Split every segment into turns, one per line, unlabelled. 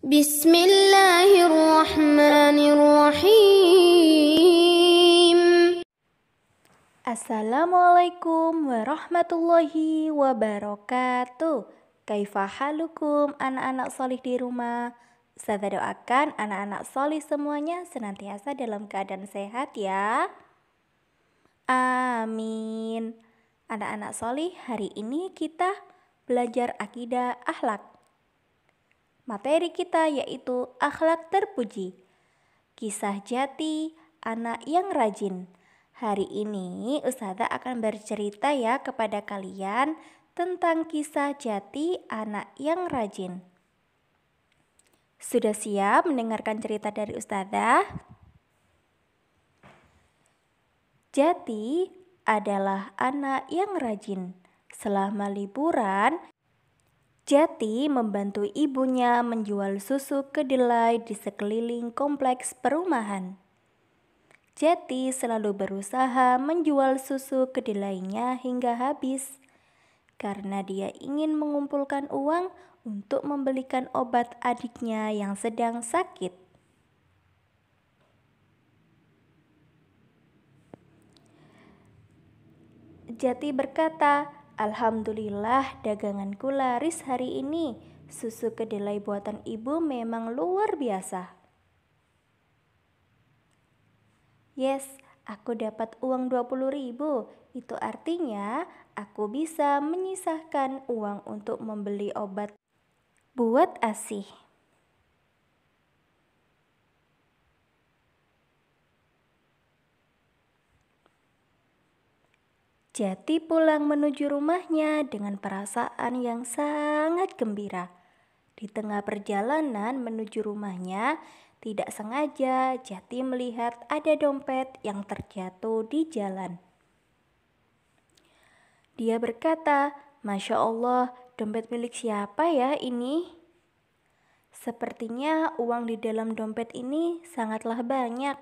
Bismillahirrahmanirrahim.
Assalamualaikum warahmatullahi wabarakatuh. Kaifa halukum anak-anak solih di rumah? Ustazah doakan anak-anak solih semuanya senantiasa dalam keadaan sehat ya. Amin. Anak-anak solih, hari ini kita belajar akidah akhlak. Materi kita yaitu akhlak terpuji. Kisah jati anak yang rajin. Hari ini Ustazah akan bercerita ya kepada kalian tentang kisah jati anak yang rajin. Sudah siap mendengarkan cerita dari Ustazah? Jati adalah anak yang rajin. Selama liburan, Jati membantu ibunya menjual susu kedelai di sekeliling kompleks perumahan. Jati selalu berusaha menjual susu kedelainya hingga habis, karena dia ingin mengumpulkan uang untuk membelikan obat adiknya yang sedang sakit. Jati berkata, "Alhamdulillah daganganku laris hari ini. Susu kedelai buatan ibu memang luar biasa." "Yes, aku dapat uang 20.000. Itu artinya aku bisa menyisahkan uang untuk membeli obat buat ASih." Jati pulang menuju rumahnya dengan perasaan yang sangat gembira. Di tengah perjalanan menuju rumahnya, tidak sengaja Jati melihat ada dompet yang terjatuh di jalan. Dia berkata, "Masya Allah, dompet milik siapa ya ini? Sepertinya uang di dalam dompet ini sangatlah banyak."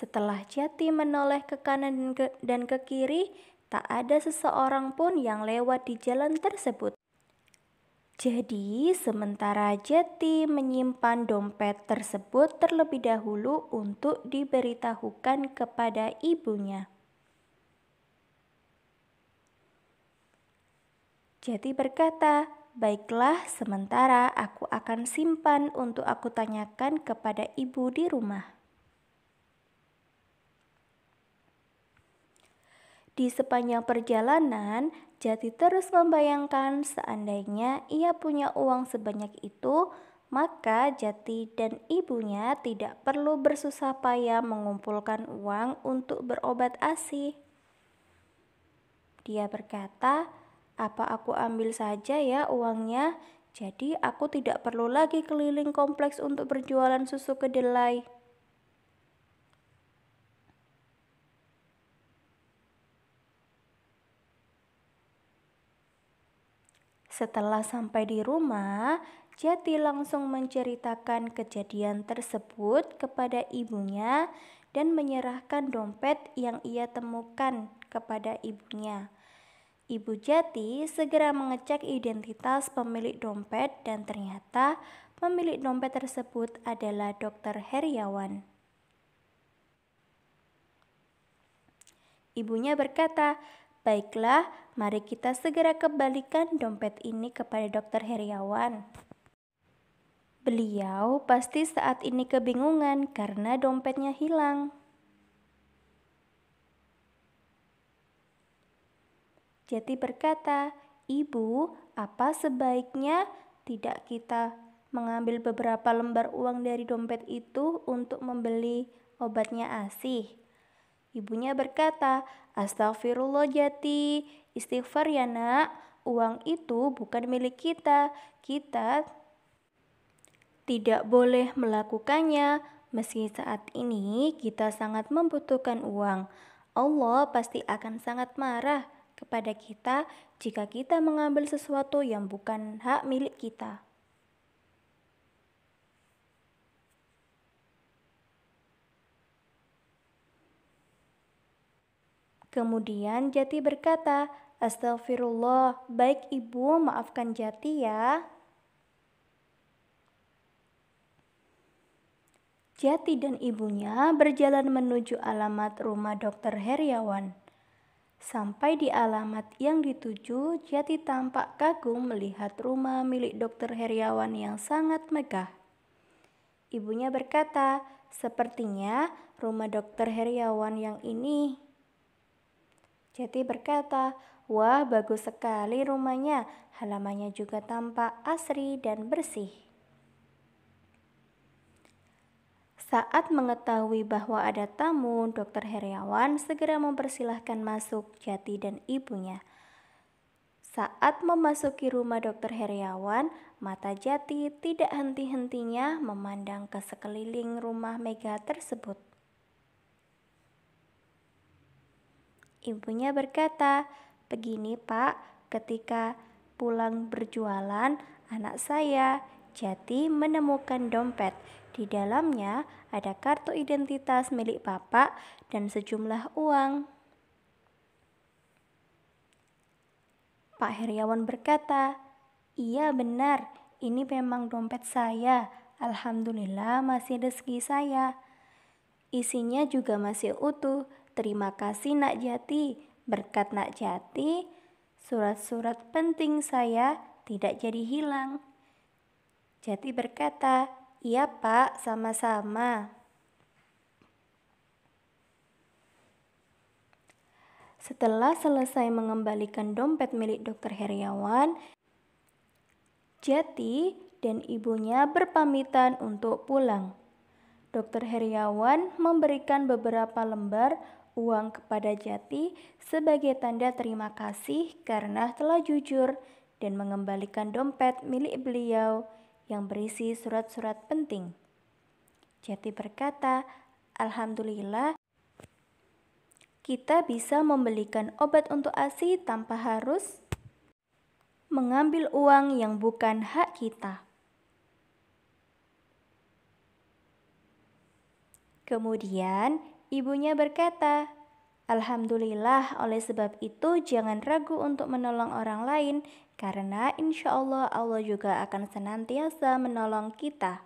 Setelah Jati menoleh ke kanan dan ke kiri, tak ada seseorang pun yang lewat di jalan tersebut. Jadi, sementara Jati menyimpan dompet tersebut terlebih dahulu untuk diberitahukan kepada ibunya. Jati berkata, "Baiklah, sementara aku akan simpan untuk aku tanyakan kepada ibu di rumah." Di sepanjang perjalanan, Jati terus membayangkan seandainya ia punya uang sebanyak itu, maka Jati dan ibunya tidak perlu bersusah payah mengumpulkan uang untuk berobat ASih. Dia berkata, "Apa aku ambil saja ya uangnya? Jadi aku tidak perlu lagi keliling kompleks untuk berjualan susu kedelai." Setelah sampai di rumah, Jati langsung menceritakan kejadian tersebut kepada ibunya dan menyerahkan dompet yang ia temukan kepada ibunya. Ibu Jati segera mengecek identitas pemilik dompet dan ternyata pemilik dompet tersebut adalah Dr. Heriawan. Ibunya berkata, "Baiklah, mari kita segera kembalikan dompet ini kepada Dr. Heriawan. Beliau pasti saat ini kebingungan karena dompetnya hilang." Jati berkata, "Ibu, apa sebaiknya tidak kita mengambil beberapa lembar uang dari dompet itu untuk membeli obatnya ASih?" Ibunya berkata, "Astagfirullah Jati, istighfar ya nak, uang itu bukan milik kita. Kita tidak boleh melakukannya, meski saat ini kita sangat membutuhkan uang. Allah pasti akan sangat marah kepada kita jika kita mengambil sesuatu yang bukan hak milik kita." Kemudian Jati berkata, Astagfirullah, baik ibu, maafkan Jati ya. Jati dan ibunya berjalan menuju alamat rumah Dokter Heriawan. Sampai di alamat yang dituju, Jati tampak kagum melihat rumah milik Dokter Heriawan yang sangat megah. Ibunya berkata, "Sepertinya rumah Dokter Heriawan yang ini." Jati berkata, "Wah, bagus sekali rumahnya. Halamannya juga tampak asri dan bersih." Saat mengetahui bahwa ada tamu, Dokter Heriawan segera mempersilahkan masuk Jati dan ibunya. Saat memasuki rumah Dokter Heriawan, mata Jati tidak henti-hentinya memandang ke sekeliling rumah megah tersebut. Ibunya berkata, "Begini Pak, ketika pulang berjualan, anak saya, Jati, menemukan dompet. Di dalamnya ada kartu identitas milik Bapak dan sejumlah uang." Pak Heriawan berkata, "Iya benar, ini memang dompet saya. Alhamdulillah masih rezeki saya. Isinya juga masih utuh. Terima kasih Nak Jati. Berkat Nak Jati, surat-surat penting saya tidak jadi hilang." Jati berkata, "Iya Pak, sama-sama." Setelah selesai mengembalikan dompet milik Dokter Heriawan, Jati dan ibunya berpamitan untuk pulang. Dokter Heriawan memberikan beberapa lembar uang kepada Jati sebagai tanda terima kasih karena telah jujur dan mengembalikan dompet milik beliau yang berisi surat-surat penting. Jati berkata, "Alhamdulillah, kita bisa membelikan obat untuk ASI tanpa harus mengambil uang yang bukan hak kita." Kemudian ibunya berkata, "Alhamdulillah, oleh sebab itu jangan ragu untuk menolong orang lain, karena insya Allah Allah juga akan senantiasa menolong kita."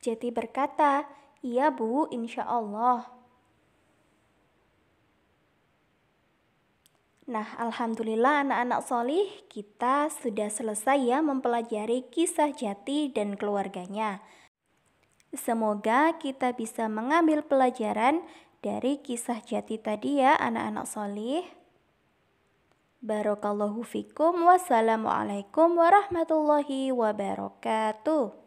Jati berkata, "Iya Bu, insya Allah." Nah, alhamdulillah anak-anak solih, kita sudah selesai ya mempelajari kisah Jati dan keluarganya. Semoga kita bisa mengambil pelajaran dari kisah Jati tadi ya anak-anak solih. Barakallahu fikum. Wassalamualaikum warahmatullahi wabarakatuh.